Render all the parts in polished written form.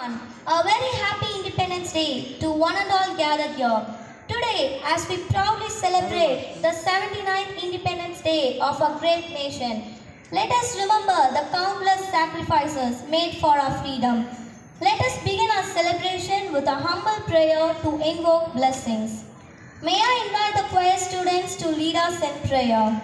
A very happy Independence Day to one and all gathered here. Today, as we proudly celebrate the 79th Independence Day of our great nation, let us remember the countless sacrifices made for our freedom. Let us begin our celebration with a humble prayer to invoke blessings. May I invite the choir students to lead us in prayer.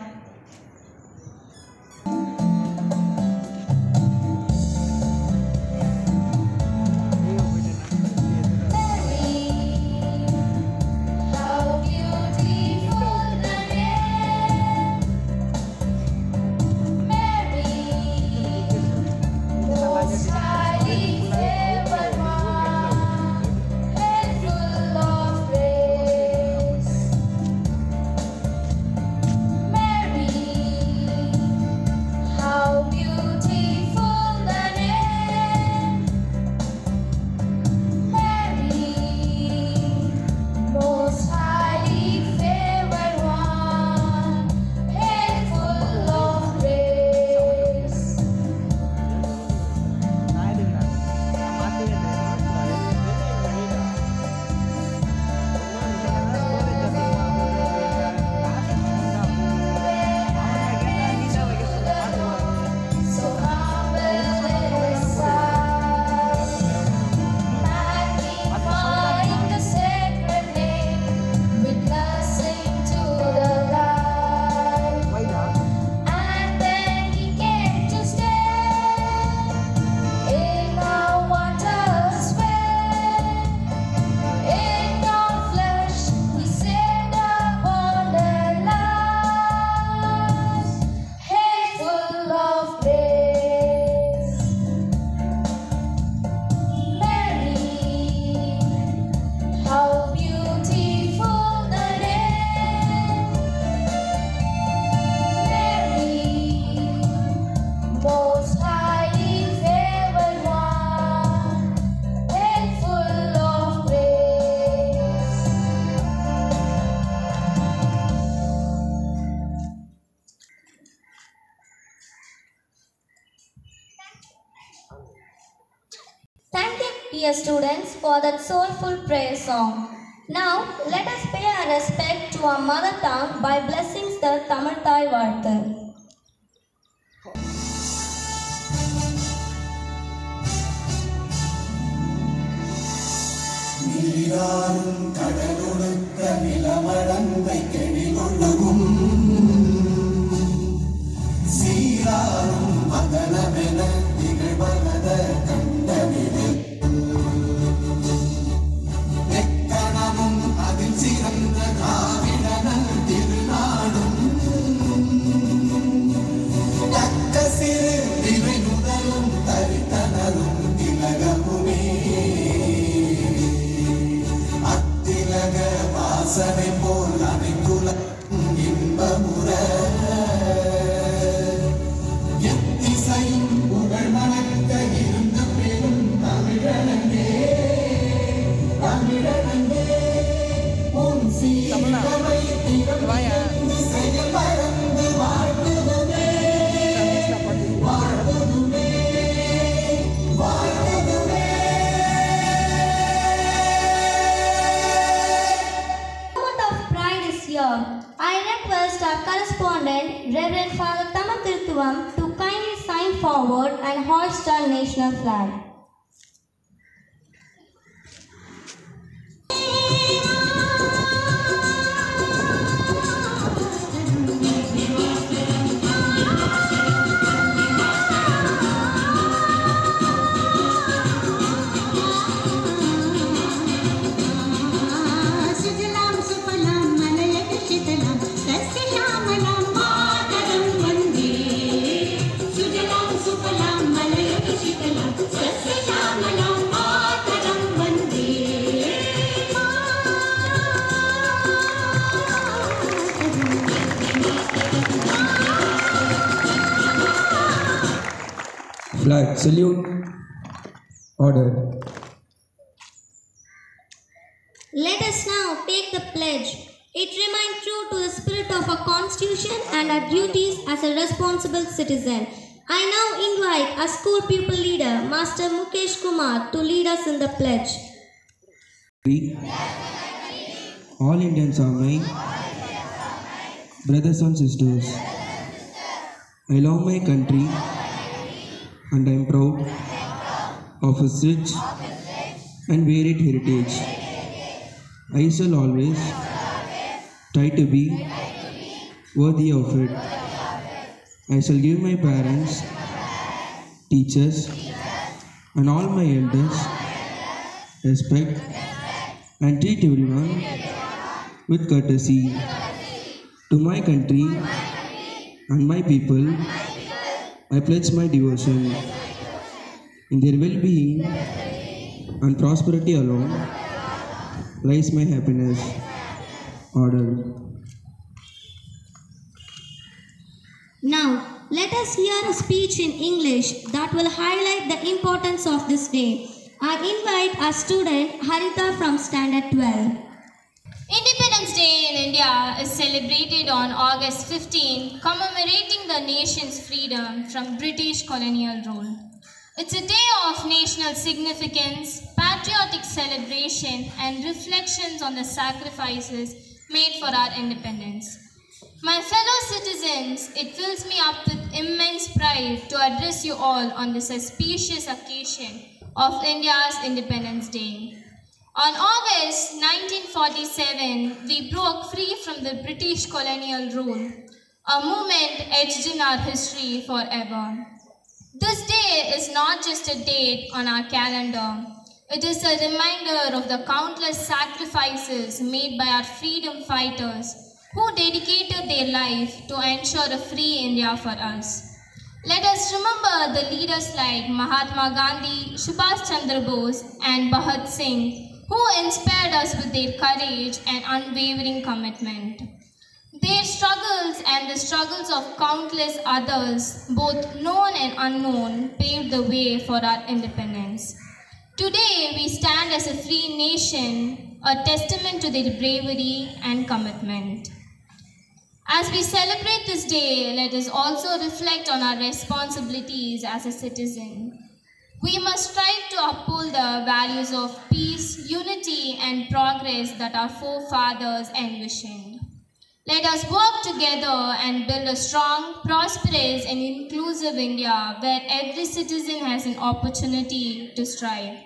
Thank you, dear students, for that soulful prayer song. Now, let us pay our respect to our mother tongue by blessing the Tamil Thai Varthu. நீராறும் கடலொடுத்த நிலமடந்தை கெழிலொழுகும் சீராறும் மதனமென திகழ்வனத கண்டனில் எக்கணமும் அதில் சிறந்த காவிடனல் திருநாடும் தக்க சிறு திரை முதலும் தரித்தனரும் திலகமுமே வாசனை போல் அனைத்துல இன்பமுற எத்திசையும் புகழ் மணக்க இருந்த பெரும் தமிழனங்கே உன் சீரமை திறமைந்து செயல் மறந்து வாழ்த்துதுமே வாழ்த்துதுமே வாழ்த்துதுமே. I request our correspondent, Reverend Father Thamakirthuvam, to kindly sign forward and hoist our national flag. Flag salute. Order. Let us now take the pledge. It remains true to the spirit of our constitution and our duties as a responsible citizen. I now invite our school pupil leader, Master Mukesh Kumar, to lead us in the pledge. All Indians are my brothers and sisters. I love my country and I am proud of its rich and varied heritage. I shall always try to be worthy of it. I shall give my parents, teachers, and all my elders respect and treat everyone with courtesy. To my country and my people, I pledge my devotion. In their well-being and prosperity alone lies my happiness. Order. Now, let us hear a speech in English that will highlight the importance of this day. I invite our student Haritha from Standard 12. Independence Day in India is celebrated on August 15, commemorating the nation's freedom from British colonial rule. It's a day of national significance, patriotic celebration, and reflections on the sacrifices made for our independence. My fellow citizens, it fills me up with immense pride to address you all on this auspicious occasion of India's Independence Day. On August 1947, we broke free from the British colonial rule, a moment etched in our history forever. This day is not just a date on our calendar. It is a reminder of the countless sacrifices made by our freedom fighters who dedicated their life to ensure a free India for us. Let us remember the leaders like Mahatma Gandhi, Subhash Chandra Bose, and Bhagat Singh, who inspired us with their courage and unwavering commitment. Their struggles and the struggles of countless others, both known and unknown, paved the way for our independence. Today, we stand as a free nation, a testament to their bravery and commitment. As we celebrate this day, let us also reflect on our responsibilities as a citizen. We must strive to uphold the values of peace, unity, and progress that our forefathers envisioned. Let us work together and build a strong, prosperous, and inclusive India where every citizen has an opportunity to strive.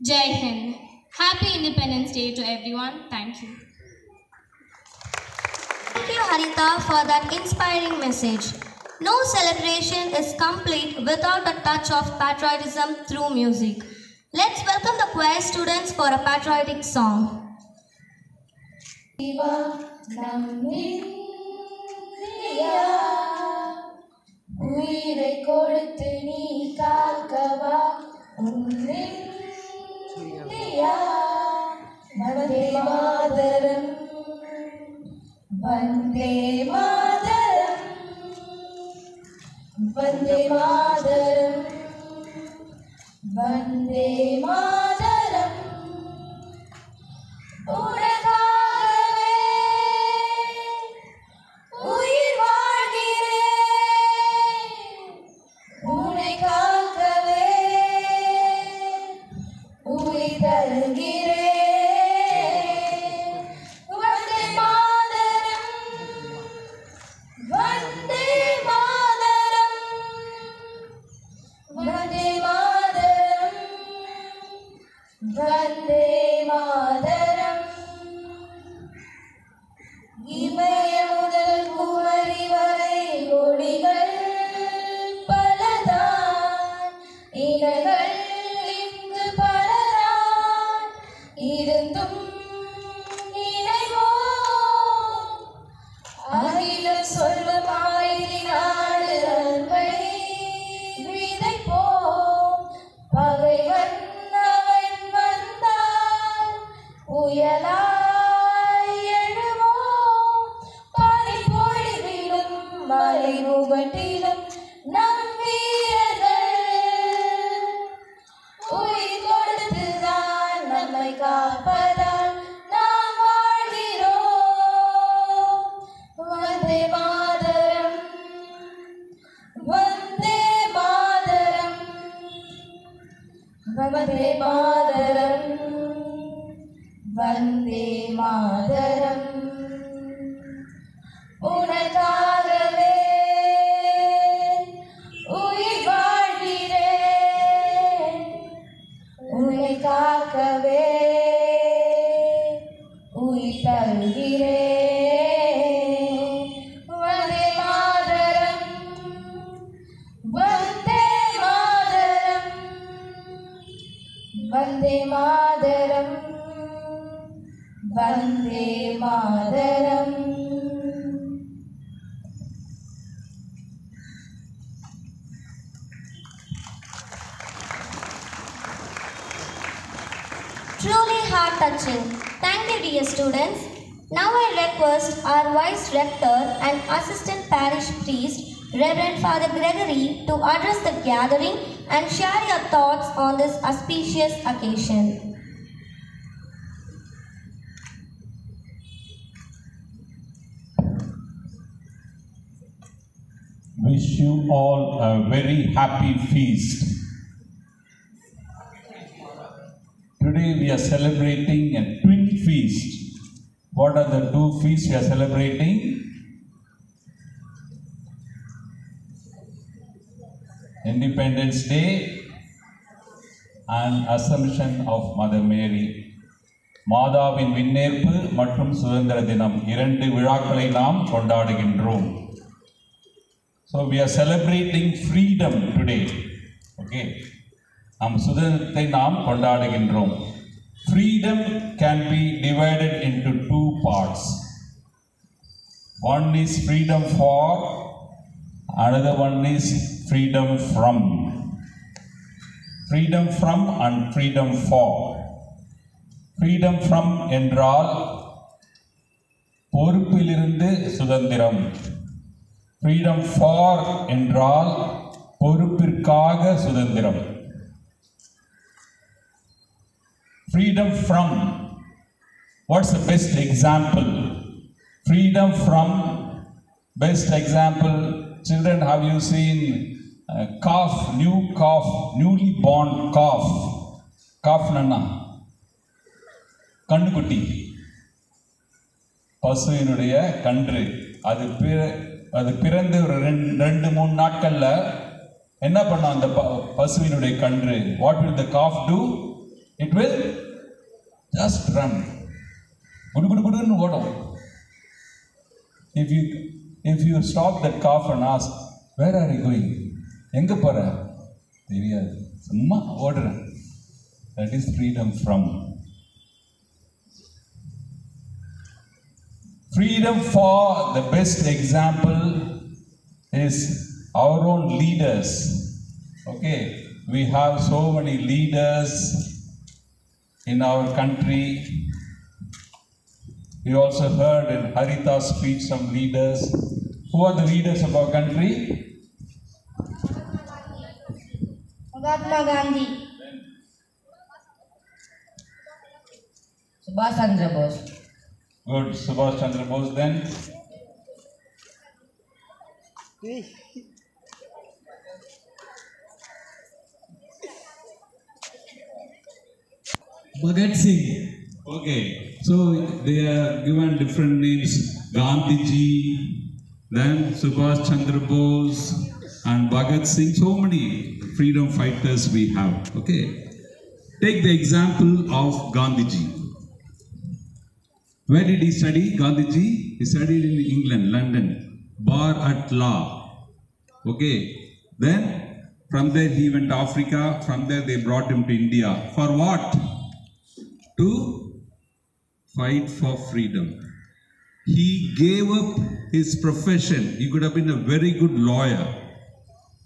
Jai Hind. Happy Independence Day to everyone. Thank you. Thank you, Haritha, for that inspiring message. No celebration is complete without a touch of patriotism through music. Let's welcome the choir students for a patriotic song. உயிரை கொடுத்து நீ காக்கவா India Vande Mataram Vande Mataram Vande Mataram Vande Mataram உனக்காகவே உயிர் வாழ்கிறேன் உன்னை காக்கவே உயிர் தருகிறேன் வந்தே மாதரம் வந்தே மாதரம் வந்தே மாதரம் வந்தே மாதரம் இமய முதல் குமரி வரை கொடிகள் பலதான் இலைகள் இங்கு பலதான் இருந்தும் இணைவோம் அகிலம் சொல்லும் ஆயிரி நாடு அன்பை விதைப்போம் பகைவன் அவன் வந்தால் புயலாய் எழுவோம் பனி பொழிவிலும் மலை முகட்டிலும் நம் வீரர்கள் உயிர் கொடுத்துதான் நம்மை காப்பதால் நாம் வாழ்கிறோம் வந்தே மாதரம் வந்தே வந்தே மாதரம். உனக்காகவே உயிர் வாழ்கிறேன், உன்னை காக்கவே உயிர் தருகிறேன். Vande Mataram, Vande Mataram, Vande Mataram, Vande Mataram. Truly heart-touching. Thank you, dear students. Now I request our Vice Rector and Assistant Parish Priest, Reverend Father Gregory, to address the gathering and share your thoughts on this auspicious occasion. Wish you all a very happy feast. Today we are celebrating a twin feast. What are the two feasts we are celebrating? Independence Day and Assumption of Mother Mary. மாதாவின் விண்ணேற்பு மற்றும் சுதந்திர தினம் இரண்டு விழாக்களை நாம் கொண்டாடுகின்றோம். So we are celebrating freedom today. Okay. நம் சுதந்திரத்தை நாம் கொண்டாடுகின்றோம். Freedom can be divided into two parts. One is freedom for, another one is freedom from. Freedom from and freedom for. Freedom from என்றால் பொறுப்பிலிருந்து சுதந்திரம். Freedom for என்றால் பொறுப்பிற்காக சுதந்திரம். Freedom from. What's the best example? Freedom from, best example. Children, have you seen calf, newly born calf? Calf nana. கண்ணுக்குட்டி, பசுவினுடைய கன்று. அது பிறந்து ஒரு 2-3 நாட்கள்ல என்ன பண்ணும் அந்த பசுவினுடைய கன்று? What will the calf do? It will just run. Gudu gudu gudu nu odum. If you stop that calf and ask, where are you going? Enga pora? Theriyadu. Summa odran. That is freedom from. Freedom for, the best example is our own leaders. Okay, we have so many leaders in our country. We also heard in Haritha's speech some leaders. Who are the leaders of our country? Mahatma Gandhi. Subhash Chandra Bose. Good, Subhash Chandra Bose then. Bhagat Singh. Okay, so they are given different names. Gandhiji, then Subhash Chandra Bose and Bhagat Singh. So many freedom fighters we have. Okay, take the example of Gandhiji. Where did he study? Gandhiji, he studied in England, London, bar at law. Okay, then from there he went to Africa. From there they brought him to India. For what? To fight for freedom. He gave up his profession. He could have been a very good lawyer.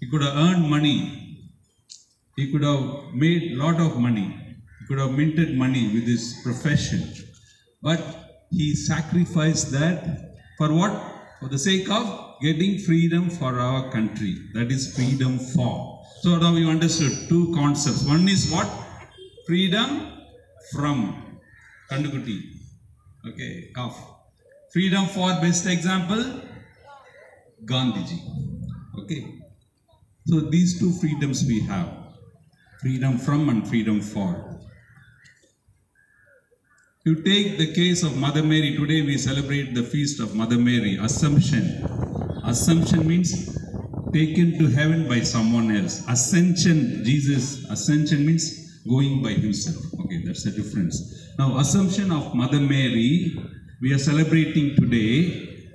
He could have earned money. He could have made a lot of money. He could have minted money with his profession. But he sacrificed that for what? For the sake of getting freedom for our country. That is freedom for. So now you understood two concepts. One is what? Freedom from. Kandukutti. Okay, calf. Freedom for, best example, Gandhiji. Okay. So these two freedoms we have. Freedom from and freedom for. You take the case of Mother Mary. Today we celebrate the feast of Mother Mary, Assumption. Assumption means taken to heaven by someone else. Ascension, Jesus, ascension means going by himself. Okay, that's the difference. Now, Assumption of Mother Mary, we are celebrating today.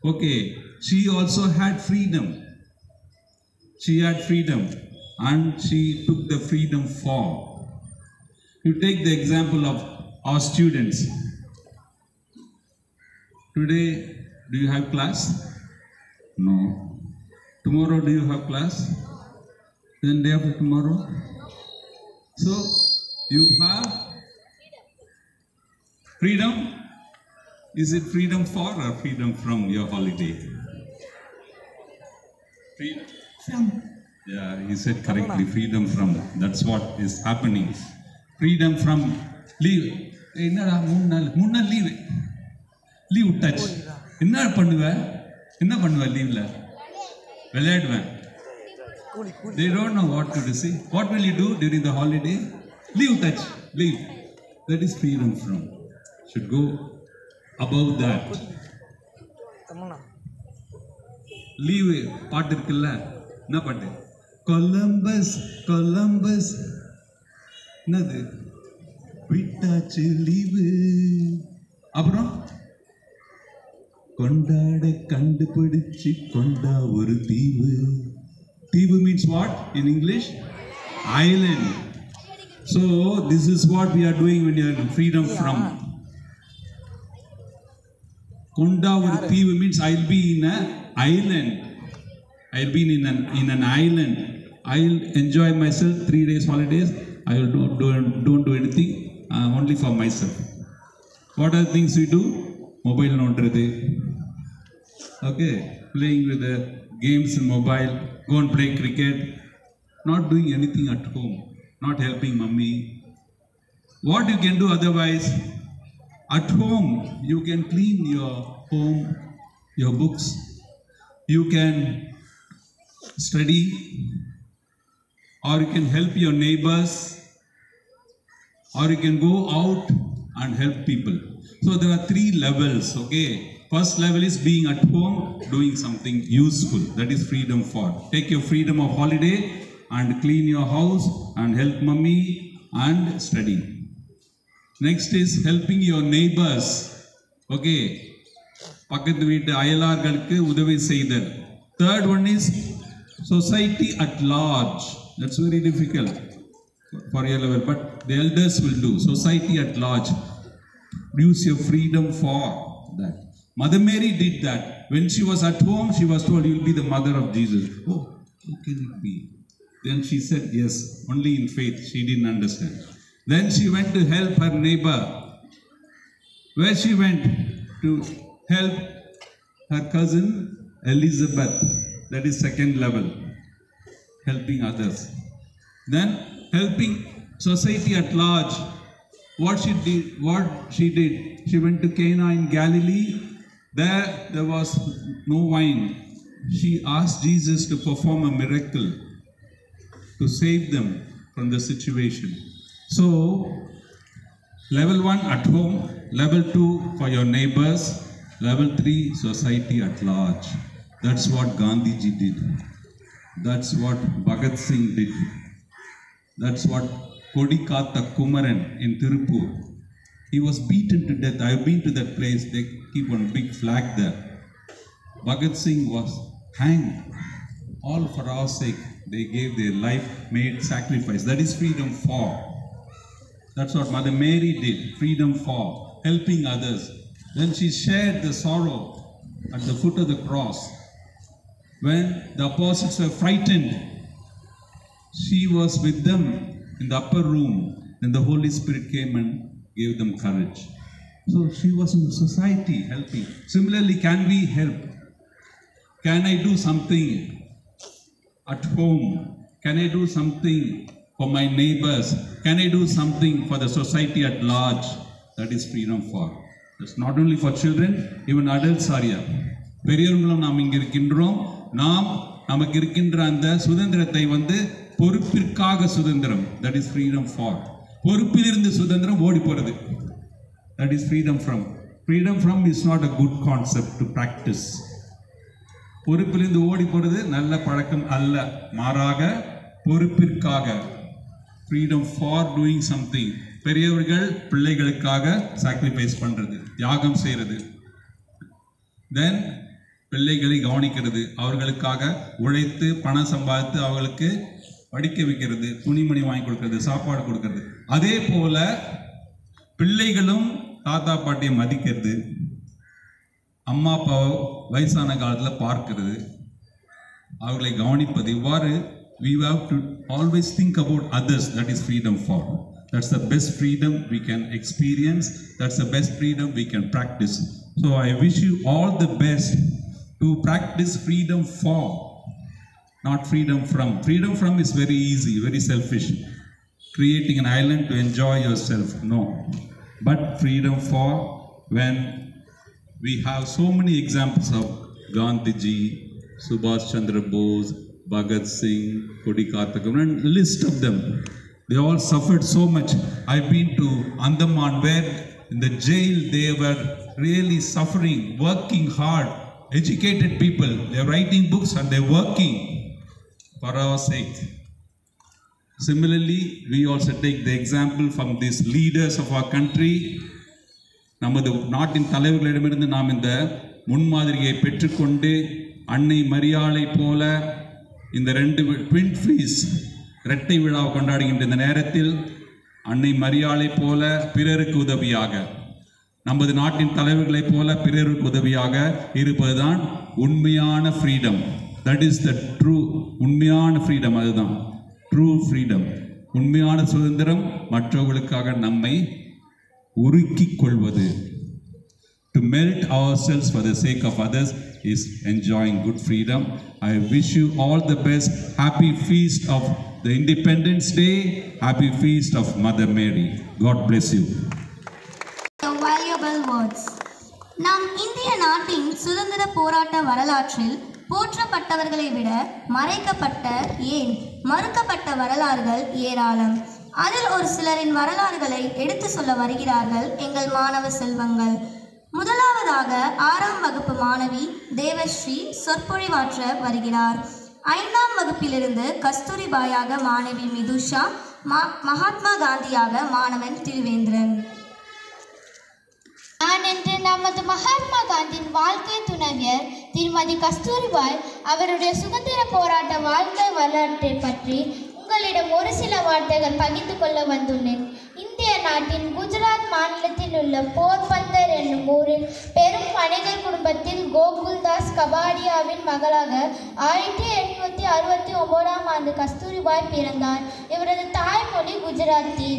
Okay, she also had freedom. She had freedom and she took the freedom for. You take the example of our students. Today, do you have class? No. Tomorrow, do you have class? Then day after tomorrow? So, you have freedom. Is it freedom for or freedom from your holiday? Freedom. Yeah, he said correctly, freedom from. That's what is happening. Freedom from leave. என்னடா 3 நாள் leave விட்டாச்சு. என்ன பண்ணுவ லீவ்ல? விளையாடுவேன். They don't know what to do. See, what will you do during the holiday? Leave. That is freedom from. Should go above that. Leave பாட்டு இருக்குல்ல, என்ன பாட்டு? கொலம்பஸ் என்னது? விட்டாச்சு லீவு. அப்புறம் கொண்டாட கண்டுபிடிச்சு கொண்டா ஒரு தீவு. தீவு means what in English? Island. So this is what we are doing when you are freedom from. Konda or Thivu means I'll be in an island. I'll be in an island. I'll enjoy myself 3 days holidays. I will don't do anything, only for myself. What are the things we do? Mobile nondrathu. Okay, playing with the games in mobile. Go and play cricket. Not doing anything at home. Not helping mummy. What you can do otherwise? At home, you can clean your home, your books. You can study, or you can help your neighbors, or you can go out and help people. So there are 3 levels, okay? First level is being at home, doing something useful. That is freedom for. Take your freedom of holiday and clean your house and help mummy and study. Next is helping your neighbors. Okay. பக்கத்து வீட்டு அயலார்களுக்கு உதவி செய்தல். Third one is society at large. That's very difficult for your level, but the elders will do. Society at large. Use your freedom for that. Mother Mary did that. When she was at home, she was told, you will be the mother of Jesus. Oh, how can it be? Then she said yes, only in faith. She didn't understand. Then she went to help her neighbor. Where she went? To help her cousin Elizabeth. That is second level. Helping others. Then helping society at large. What she did? She went to Cana in Galilee. There was no wine. She asked Jesus to perform a miracle to save them from the situation. So, level 1 at home, level 2 for your neighbors, level 3 society at large. That's what Gandhiji did. That's what Bhagat Singh did. That's what Kodikatha Kumaran in Tirupur. He was beaten to death. I have been to that place. They keep one big flag there. Bhagat Singh was hanged. All for our sake. They gave their life, made sacrifice. That is freedom for. That's what Mother Mary did. Freedom for. Helping others. Then she shared the sorrow at the foot of the cross. When the apostles were frightened, she was with them in the upper room. And the Holy Spirit came and gave them courage. So she was in the society helping. Similarly, can we help? Can I do something at home? Can I do something for my neighbors? Can I do something for the society at large? That is freedom for. That's not only for children, even adults are here. பெரியவர்களும் நாம் இங்கே இருக்கின்றோம். நாம் நமக்கு இருக்கின்ற அந்த சுதந்திரத்தை பொறுப்பிற்காக சுதந்திரம். That is freedom for. பொறுப்பிலிருந்து சுதந்திரம் ஓடி போறது. That is freedom from. Freedom from is not a good concept to practice. பொறுப்பிலிருந்து ஓடி போகிறது நல்ல பழக்கம் அல்ல, மாறாக பொறுப்பிற்காக, freedom for doing something. பெரியவர்கள் பிள்ளைகளுக்காக சாக்ரிஃபைஸ் பண்ணுறது, தியாகம் செய்கிறது. தென் பிள்ளைகளை கவனிக்கிறது, அவர்களுக்காக உழைத்து பணம் சம்பாதித்து அவர்களுக்கு படிக்க வைக்கிறது, துணிமணி வாங்கி கொடுக்கறது, சாப்பாடு கொடுக்கறது. அதே போல பிள்ளைகளும் தாத்தா பாட்டியை மதிக்கிறது, அம்மா அப்பாவை வயசான காலத்தில் பார்க்கிறது, அவர்களை கவனிப்பது. இவ்வாறு we have to always think about others. That is freedom for. That's the best freedom we can experience. That's the best freedom we can practice. So I wish you all the best to practice freedom for, not freedom from. Freedom from is very easy, very selfish. Creating an island to enjoy yourself, no. But freedom for, when we have so many examples of Gandhiji, Subhash Chandra Bose, Bhagat Singh, Kodikarthakam, and list of them. They all suffered so much. I've been to Andaman, where in the jail they were really suffering, working hard, educated people. They're writing books and they're working for our sake. Similarly, we also take the example from these leaders of our country. நமது நாட்டின் தலைவர்களிடமிருந்து நாம் இந்த முன்மாதிரியை பெற்றுக்கொண்டு, அன்னை மரியாளை போல இந்த 2 twin fees இரட்டை விழாவை கொண்டாடுகின்ற இந்த நேரத்தில் அன்னை மரியாளை போல பிறருக்கு உதவியாக, நமது நாட்டின் தலைவர்களைப் போல பிறருக்கு உதவியாக இருப்பதுதான் உண்மையான freedom. That is the true, உண்மையான ஃப்ரீடம். அதுதான் ட்ரூ ஃப்ரீடம். உண்மையான சுதந்திரம் மற்றவர்களுக்காக நம்மை உருக்கிக் கொள்வது. To melt ourselves for the sake of others is enjoying good freedom. I wish you all the best. Happy feast of the Independence Day. Happy feast of Mother Mary. God bless you. Valuable words. நாம் இந்திய நாட்டின் சுதந்திர போராட்ட வரலாற்றில் போற்றப்பட்டவர்களை விட மறைக்கப்பட்ட, ஏன் மறுக்கப்பட்ட வரலாறுகள் ஏராளம். அதில் ஒரு சிலரின் வரலாறுகளை எடுத்து சொல்ல வருகிறார்கள் எங்கள் மாணவ செல்வங்கள். முதலாவதாக 6ஆம் வகுப்பு மாணவி தேவஸ்ரீ சொற்பொழிவாற்ற வருகிறார். 5ஆம் வகுப்பிலிருந்து கஸ்தூரிபாயாக மாணவி மிதுஷா, மகாத்மா காந்தியாக மாணவன் திருவேந்திரன். நான் இன்று நமது மகாத்மா காந்தியின் வாழ்க்கை துணைவியர் திருமதி கஸ்தூரிபாய் அவருடைய சுதந்திர போராட்ட வாழ்க்கை வரலாற்றை பற்றி உங்களிடம் ஒரு சில வார்த்தைகள் பகிர்ந்து கொள்ள வந்துள்ளேன். இந்திய நாட்டின் குஜராத் மாநிலத்தில் உள்ள போர்பந்தர் என்னும் ஊரில் பெரும் வணிகர் குடும்பத்தில் கோகுல்தாஸ் கபாடியாவின் மகளாக 1869ஆம் ஆண்டு கஸ்தூரிபாய் பிறந்தார். இவரது தாய்மொழி குஜராத்தி.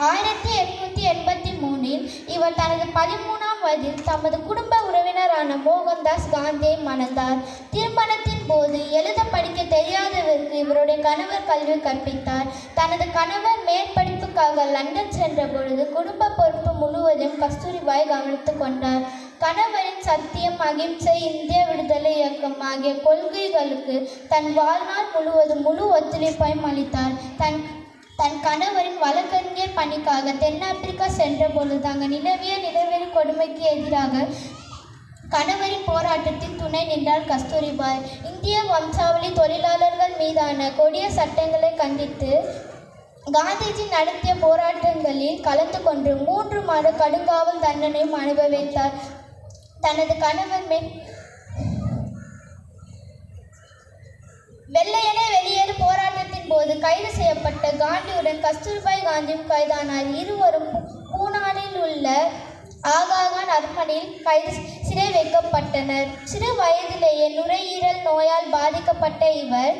1883இல் இவர் தனது 13ஆம் வயதில் தமது குடும்ப உறவினரான மோகன்தாஸ் காந்தியை மணந்தார். திருமணத்தின் போது எழுத படிக்க தெரியாதவருக்கு இவருடைய கணவர் கல்வி கற்பித்தார். தனது கணவர் மேற்படிப்புக்காக லண்டன் சென்ற பொழுது குடும்ப பொறுப்பு முழுவதும் கஸ்தூரிபாய் கவனித்துக் கொண்டார். கணவரின் சத்தியம், அகிம்சை, இந்திய விடுதலை இயக்கம் ஆகிய கொள்கைகளுக்கு தன் வாழ்நாள் முழுவதும் முழு ஒத்துழைப்பையும் அளித்தார். தன் கணவரின் வழக்கறிஞர் பணிக்காக தென்னாப்பிரிக்கா சென்ற பொழுது அங்கு நிலவிய நிலவெறி கொடுமைக்கு எதிராக கணவரின் போராட்டத்தில் துணை நின்றார் கஸ்தூரிபாய். இந்திய வம்சாவளி தொழிலாளர்கள் மீதான கொடிய சட்டங்களை கண்டித்து காந்திஜி நடத்திய போராட்டங்களில் கலந்து கொண்டு 3 மாத கடுங்காவல் தண்டனையும் அனுபவித்தார். தனது கணவர் வெள்ளையனே வெளியேறு போராட்டத்தின் போது கைது செய்யப்பட்ட காந்தியுடன் கஸ்தூரிபாய் காந்தியும் கைதானார். இருவரும் பூனானில் உள்ள ஆகாகான் அரண்மனையில் சிறை வைக்கப்பட்டனர். சிறு வயதிலேயே நுரையீரல் நோயால் பாதிக்கப்பட்ட இவர்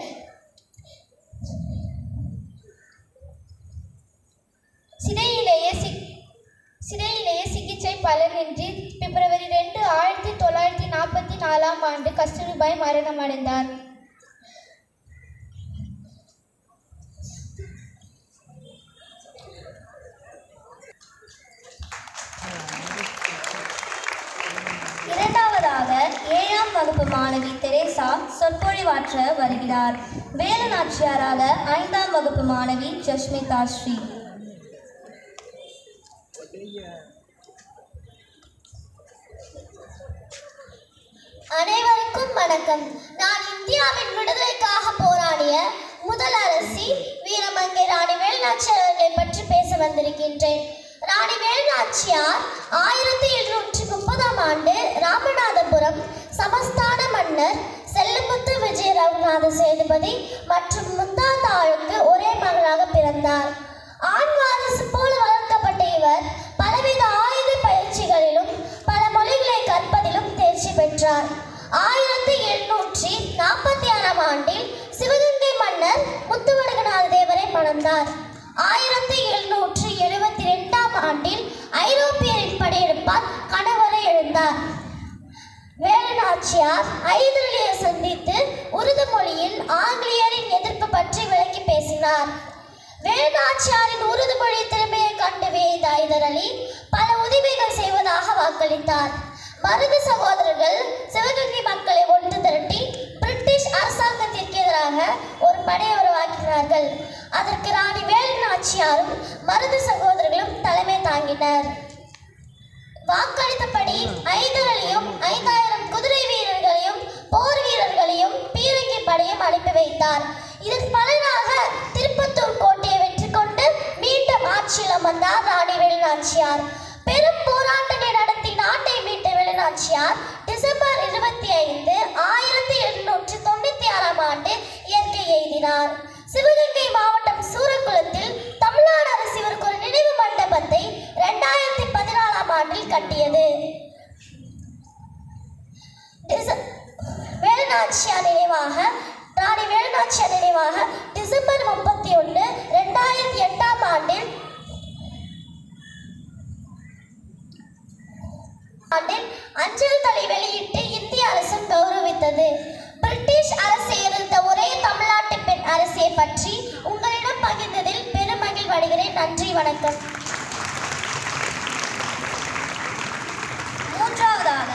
சிறையிலேயே சிகிச்சை பலனின்றி பிப்ரவரி 2, 1944ஆம் ஆண்டு கஸ்தூரிபாய் மரணமடைந்தார். இரண்டாவதாக 7ஆம் வகுப்பு மாணவி தெரேசா சொற்பொழிவாற்ற வருகிறார். வேலுநாச்சியாராக 5ஆம் வகுப்பு மாணவி ஜஸ்மிதா ஸ்ரீ. அனைவருக்கும் வணக்கம். நான் இந்தியாவின் விடுதலைக்காக போராடிய முதல் அரசி வீரமங்கை ராணி வேலுநாச்சியார் அவர்களை பற்றி பேச வந்திருக்கின்றேன். ராணி வேலுநாச்சியார் 1730ஆம் ஆண்டு ராமநாதபுரம் சமஸ்தான மன்னர் செல்லமுத்து விஜய ரகுநாத சேதுபதி மற்றும் முத்தாத்தாளுக்கு ஒரே மகளாக பிறந்தார். ஆண் வாரிசு போல வளர்க்கப்பட்ட இவர் பலவித ஆயுத பயிற்சிகளிலும் பல மொழிகளை கற்பதிலும் தேர்ச்சி பெற்றார். 1746ஆம் ஆண்டில் சிவகங்கை மன்னர் முத்துவடுகநாத தேவரை மணந்தார். 1772ஆம் ஆண்டில் ஐரோப்பியரின் படையெடுப்பால் கணவரை இழந்தார். வேலுநாச்சியார் ஐதரலியை சந்தித்து உருது மொழியில் ஆங்கிலேயரின் எதிர்ப்பு பற்றி விளக்கி பேசினார். வேலுநாச்சியாரின் உருது மொழி திறமையை கண்டு வியந்த ஐதரலி பல உதவிகள் செய்வதாக வாக்களித்தார். மருது சகோதரர்கள் சிவகங்கை மக்களை ஒன்று திரட்டி பிரிட்டிஷ் அரசாங்கத்திற்கு எதிராக ஒரு படையை உருவாக்கினார்கள். அதற்கு ராணி வேலுநாச்சியாரும் மருது சகோதரர்களும் தலைமை தாங்கினர். வாக்களித்தபடி ஐதரலியும் 5000 குதிரை வீரர்களையும் போர் வீரர்களையும் பீரங்கி படையும் அனுப்பி வைத்தார். இதன் பலனாக திருப்பத்தூர் கோட்டையை வெற்றி கொண்டு மீண்டும் ஆட்சியில் அமர்ந்தார் ராணி வேலுநாச்சியார். பெரும் போராட்டங்களை நடத்தி நாட்டை மீட்ட வேலுநாச்சியார் டிசம்பர் 25, 1796ஆம் ஆண்டு இயற்கை எய்தினார். சிவகங்கை மாவட்டம் சூரக்குளத்தில் தமிழ்நாடு அரசு இவருக்கு ஒரு நினைவு மண்டபத்தை 2014ஆம் ஆண்டில் கட்டியது. ராணி வேலுநாச்சியார் நினைவாக டிசம்பர் 31, 2008ஆம் ஆண்டில் அஞ்சல் தலை வெளியிட்டு இந்திய அரசு கௌரவித்தது. பிரிட்டிஷ் அரசை எதிர்த்த ஒரே தமிழ்நாட்டு பெண் அரசியை பற்றி உங்களிடம் பகிர்ந்ததில் பெருமகிழ்வு அடைகிறேன். நன்றி, வணக்கம். மூன்றாவதாக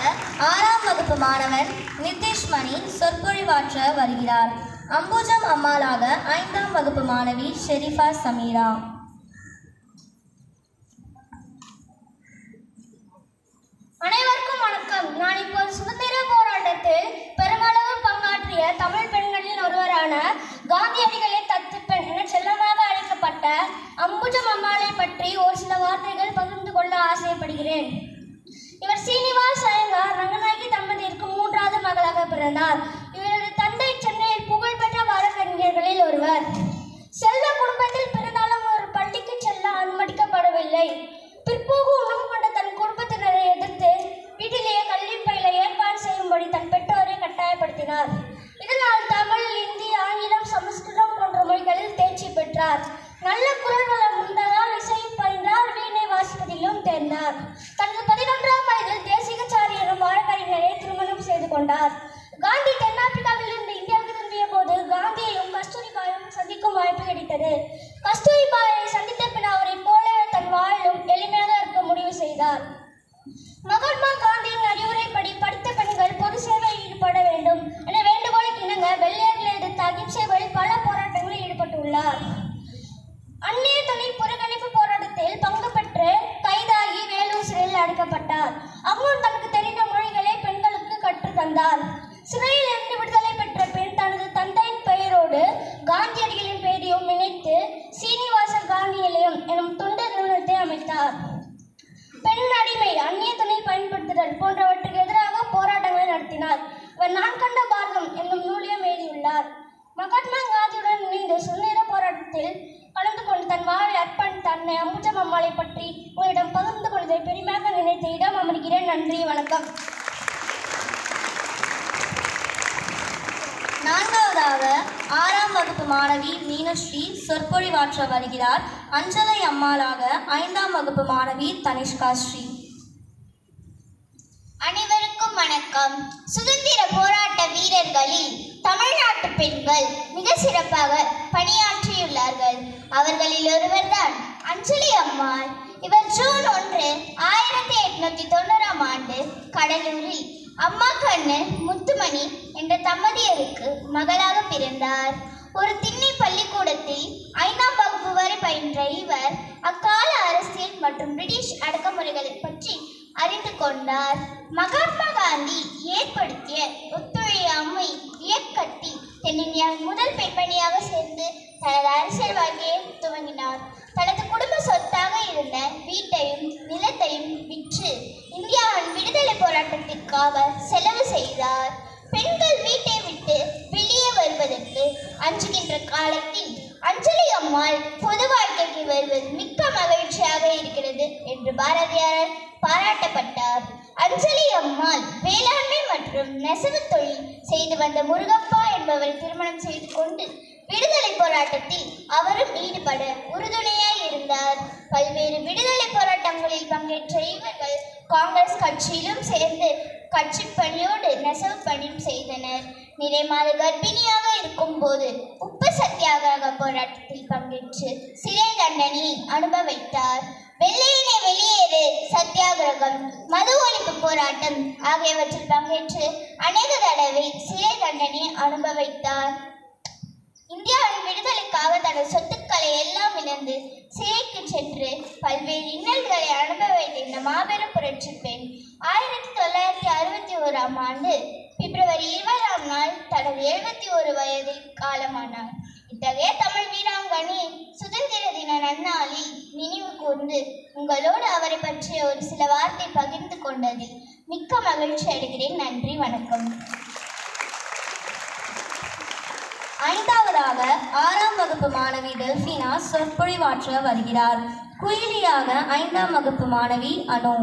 6ஆம் வகுப்பு மாணவன் நிதிஷ் மணி சொற்பொழிவாற்ற வருகிறார். அம்புஜம் அம்மாளாக 5ஆம் வகுப்பு மாணவி ஷெரீஃபா சமீரா. அனைவருக்கும் வணக்கம். நான் இப்போது சுதந்திர போராட்டத்தில் பெருமளவு பங்காற்றிய தமிழ் பெண்களில் ஒருவரான காந்தியடிகளின் தத்து பெண் என செல்லமாக அழைக்கப்பட்ட அம்புஜம் அம்மாளை பற்றி ஒரு சில வார்த்தைகள் பகிர்ந்து கொள்ள ஆசைப்படுகிறேன். இவர் சீனிவாஸ் ஐயங்கார் ரங்கநாயகி தம்பதியருக்கு 3வது மகளாக பிறந்தார். இவரது தந்தை சென்னையில் புகழ்பெற்ற வழக்கறிஞர்களில் ஒருவர். செல்வ குடும்பத்தில் பிறந்தாலும் ஒரு பள்ளிக்கு செல்ல அனுமதிக்கப்படவில்லை. பிற்போக்கு உணவு கொண்ட தன் குடும்பத்தினரை எதிர்த்து வீட்டிலேயே கல்வி பயில ஏற்பாடு செய்யும்படி தன் பெற்றோரை கட்டாயப்படுத்தினார். இதனால் தமிழ், இந்தி, ஆங்கிலம், சமஸ்கிருதம் போன்ற மொழிகளில் தேர்ச்சி பெற்றார். நல்ல குரல் வளம் உண்டதால் இசையும் பயின்றார். வீணை வாசிப்பதிலும் தேர்ந்தார். தனது 11ஆம் வயதில் தேசிகச்சாரி எனும் வழக்கறிஞரை திருமணம் செய்து கொண்டார். காந்தி தென்னாப்பிரிக்காவில் இருந்து இந்தியாவுக்கு திரும்பிய போது காந்தியையும் கஸ்தூரிபாயும் சந்திக்கும் வாய்ப்பு கிடைத்தது. கஸ்தூரிபாயை சந்தித்த பின் அவரை போலவே தன் வாழ்வும் எளிமையாக இருக்க முடிவு செய்தார். மகாத்மா காந்தியின் அறிவுரைப்படி படித்த பெண்கள் பொது சேவையில் ஈடுபட வேண்டும் என வேண்டுகோளுக்கு இணங்க வெள்ளையர்களை எதிர்த்து அகிம்சை வழி பல போராட்டங்களில் ஈடுபட்டுள்ளார். அந்நிய தொழில் புறக்கணிப்பு போராட்டத்தில் பங்கு பெற்று கைதாகி வேலூர் சிறையில் அடைக்கப்பட்டார். அங்கும் தனக்கு தெரிந்த மொழிகளை பெண்களுக்கு கற்றுத் தந்தார். சிறையில் இருந்து விடுதலை பெற்ற பின் தனது தந்தையின் பெயரோடு காந்தியடிகளின் பெயரையும் இணைத்து சீனிவாசர் காந்தி நிலையம் எனும் தொண்டு நிறுவனத்தை அமைத்தார். பெண் அடிமை, அந்நிய தொழில் பயன்படுத்துதல் போன்றவற்றுக்கு எதிராக போராட்டங்களை நடத்தினார். இவர் நான் கண்ட பாரதம் என்னும் நூலையும் எழுதியுள்ளார். மகாத்மா காந்தியுடன் இணைந்து சுதந்திர போராட்டத்தில் கலந்து கொண்டு தன் வாழ்வை அர்ப்பணித்த அன்னை அம்புஜம் அம்மாளை பற்றி உங்களிடம் பகிர்ந்து கொள்வதை பெருமையாக நினைத்து இடம் அமர்கிறேன். நன்றி, வணக்கம். நான்காவதாக 6ஆம் வகுப்பு மாணவி மீனஸ்ரீ சொற்பொழிவாற்ற வருகிறார். அஞ்சலை அம்மாளாக 5ஆம் வகுப்பு மாணவி தனிஷ்கா ஸ்ரீ. அனைவருக்கும் வணக்கம். சுதந்திர போராட்ட வீரர்களில் தமிழ்நாட்டு பெண்கள் மிக சிறப்பாக பணியாற்றியுள்ளார்கள். அவர்களில் ஒருவர்தான் அஞ்சலி அம்மாள். இவர் ஜூன் 1, 1890ஆம் ஆண்டு கடலூரில் அம்மா கண்ணு முத்துமணி என்ற தம்பதியருக்கு மகளாக பிறந்தார். ஒரு திண்ணை பள்ளிக்கூடத்தில் 5ஆம் வகுப்பு வரை பயின்ற இவர் அக்கால அரசியல் மற்றும் பிரிட்டிஷ் அடக்குமுறைகளை பற்றி அறிந்து கொண்டார். மகாத்மா காந்தி ஏற்படுத்திய ஒத்துழையாமை இயக்கத்தில் தென்னிந்தியாவின் முதல் பெண்மணியாக சேர்ந்து தனது அரசியல் வாழ்க்கையை துவங்கினார். தனது குடும்ப சொத்தாக இருந்த வீட்டையும் நிலத்தையும் விற்று இந்தியாவின் விடுதலை போராட்டத்திற்காக செலவு செய்தார். பெண்கள் வீட்டை விட்டு வெளியே வருவதற்கு அஞ்சுகின்ற காலத்தில் அஞ்சலி அம்மாள் பொது வாழ்க்கைக்கு வருவது மிக்க மகிழ்ச்சியாக இருக்கிறது என்று பாரதியாரால் பாராட்டப்பட்டார். அஞ்சலி அம்மாள் வேளாண்மை மற்றும் நெசவு தொழில் செய்து வந்த முருகப்பா என்பவரை திருமணம் செய்து கொண்டு விடுதலை போராட்டத்தில் அவரும் ஈடுபட உறுதுணையாய் இருந்தார். பல்வேறு விடுதலை போராட்டங்களில் பங்கேற்ற இவர்கள் காங்கிரஸ் கட்சியிலும் சேர்ந்து கட்சி பணியோடு நெசவு பணியும் செய்தனர். நிறை மாத கர்ப்பிணியாக இருக்கும் போது உப்பு சத்தியாகிரக போராட்டத்தில் பங்கேற்று சிறை தண்டனை அனுபவித்தார். வெள்ளையனே வெளியேறு சத்தியாகிரகம், மது ஒழிப்பு போராட்டம் ஆகியவற்றில் பங்கேற்று அநேக தடவை சிறை தண்டனை அனுபவித்தார். இந்தியாவின் விடுதலைக்காக தனது சொத்துக்களை எல்லாம் இழந்து சிறைக்கு சென்று பல்வேறு இன்னல்களை அனுபவித்த இந்த மாபெரும் புரட்சி பெண் 1961ஆம் ஆண்டு பிப்ரவரி 20ஆம் நாள் தனது 71 வயதில் காலமானார். இத்தகைய தமிழ் வீராங்கனை சுதந்திர தின நன்னாளில் நினைவு கூர்ந்து உங்களோடு அவரை பற்றிய ஒரு சில வார்த்தை பகிர்ந்து கொண்டதில் மிக்க மகிழ்ச்சி அடைகிறேன். நன்றி, வணக்கம். ஐந்தாவதாக 6ஆம் வகுப்பு மாணவி டெல்ஃபினா சொற்பொழிவாற்ற வருகிறார். குயிலியாக 5ஆம் வகுப்பு மாணவி அனு.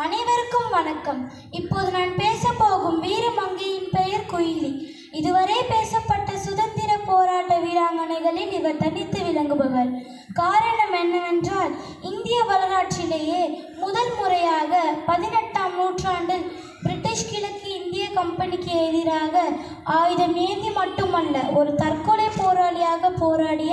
அனைவருக்கும் வணக்கம். இப்போது நான் பேசப்போகும் வீரமங்கையின் பெயர் குயிலி. இதுவரை பேசப்பட்ட சுதந்திர போராட்ட வீராங்கனைகளில் இவர் தனித்து விளங்குபவர். காரணம் என்னவென்றால், இந்திய வரலாற்றிலேயே முதல் முறையாக 18ஆம் நூற்றாண்டில் பிரிட்டிஷ் கிழக்கு இந்திய கம்பெனிக்கு எதிராக ஆயுதம் ஏந்தி மட்டுமல்ல, ஒரு தற்கொலை போராளியாக போராடிய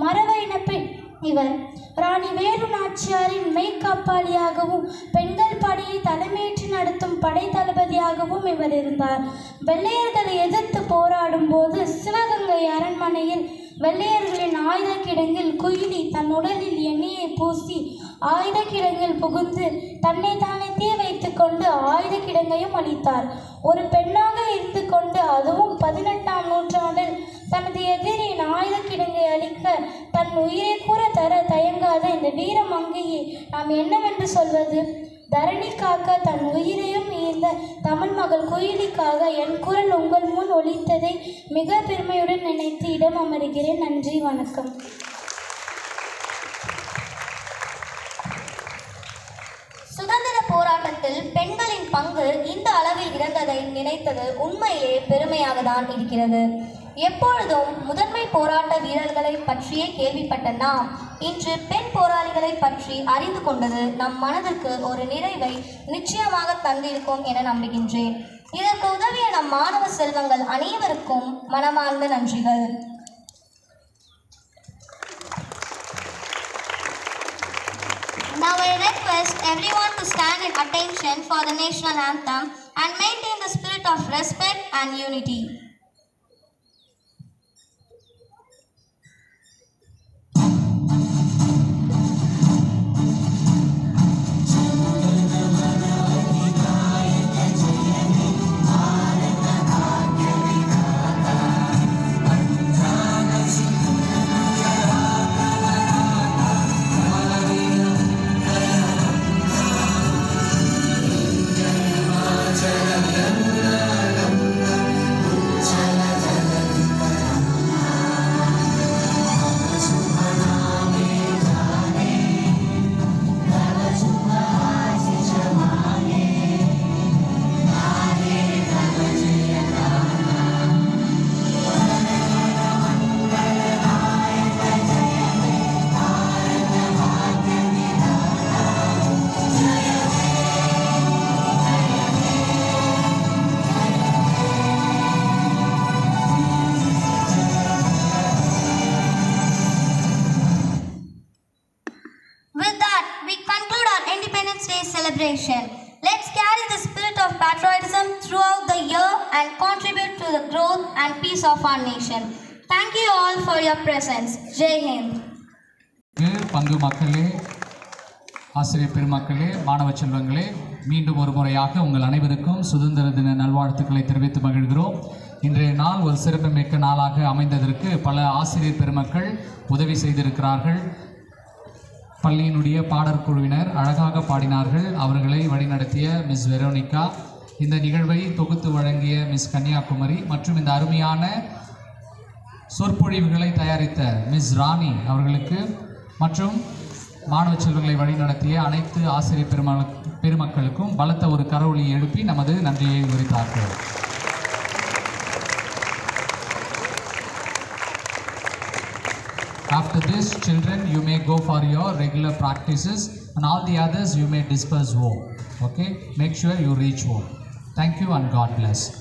மறவ இனப்பெண் இவர். ராணி வேலு நாச்சியாரின் மெய்காப்பாளியாகவும் பெண்கள் படையை தலைமையேற்று நடத்தும் படை தளபதியாகவும் இவர் இருந்தார். வெள்ளையர்களை எதிர்த்து போராடும் போது சிவகங்கை அரண்மனையில் வெள்ளையர்களின் ஆயுத கிடங்கில் குயிலி தன் உடலில் எண்ணெயை பூசி ஆயுத கிடங்கில் புகுந்து தன்னை தானே தீ வைத்து கொண்டு ஆயுத கிடங்கையும் அளித்தார். ஒரு பெண்ணாக இருந்து கொண்டு, அதுவும் 18ஆம் நூற்றாண்டில் தனது எதிரியின் ஆயுத கிடங்கை அளிக்க தன் உயிரை கூட தர தயங்காத இந்த வீரமங்கையை நாம் என்னவென்று சொல்வது? தரணி காக்க தன் உயிரையும் ஈந்த தமிழ் மகள் குயிலிக்காக என் குரல் உங்கள் முன் ஒலித்ததை மிக பெருமையுடன் நினைத்து இடம் அமர்கிறேன். நன்றி, வணக்கம். சுதந்திர போராட்டத்தில் பெண்களின் பங்கு இந்த அளவில் இருந்ததை நினைத்தது உண்மையிலே பெருமையாக தான் இருக்கிறது. எப்பொழுதும் முதன்மை போராட்ட வீரர்களை பற்றியே கேள்விப்பட்ட நாம் இன்று பெண் போராளிகளை பற்றி அறிந்து கொண்டது நம் மனதிற்கு ஒரு நிறைவை நிச்சயமாக தந்திருக்கும் என நம்புகின்றேன். இதற்கு உதவிய நம் மாணவ செல்வங்கள் அனைவருக்கும் மனமார்ந்த நன்றிகள். Now I request everyone to stand in attention for the national anthem and maintain the spirit of respect and unity. Let's carry the spirit of patriotism throughout the year and contribute to the growth and peace of our nation. Thank you all for your presence. Jai Hind. பங்கு மக்களே, ஆசிரியர் பெருமக்களே, மாணவ செல்வங்களே, மீண்டும் ஒரு முறையாக உங்கள் அனைவருக்கும் சுதந்திர தின நல்வாழ்த்துக்களை தெரிவித்து மகிழ்கிறோம். இன்றைய நாள் ஒரு சிறப்புமிக்க நாளாக அமைந்ததற்கு பல ஆசிரியர் பெருமக்கள் உதவி செய்திருக்கிறார்கள். பள்ளியினுடைய பாடற்குழுவினர் அழகாக பாடினார்கள். அவர்களை வழிநடத்திய மிஸ் வெரோனிகா, இந்த நிகழ்வை தொகுத்து வழங்கிய மிஸ் கன்னியாகுமரி மற்றும் இந்த அருமையான சொற்பொழிவுகளை தயாரித்த மிஸ் ராணி அவர்களுக்கு மற்றும் மாணவ செல்வங்களை வழிநடத்திய அனைத்து ஆசிரியர் பெருமக்களுக்கும் பலத்த ஒரு கரவொலியை எழுப்பி நமது நன்றியை உரித்தார்கள். After this, children, you may go for your regular practices and all the others you may disperse home. Okay? Make sure you reach home. Thank you and God bless.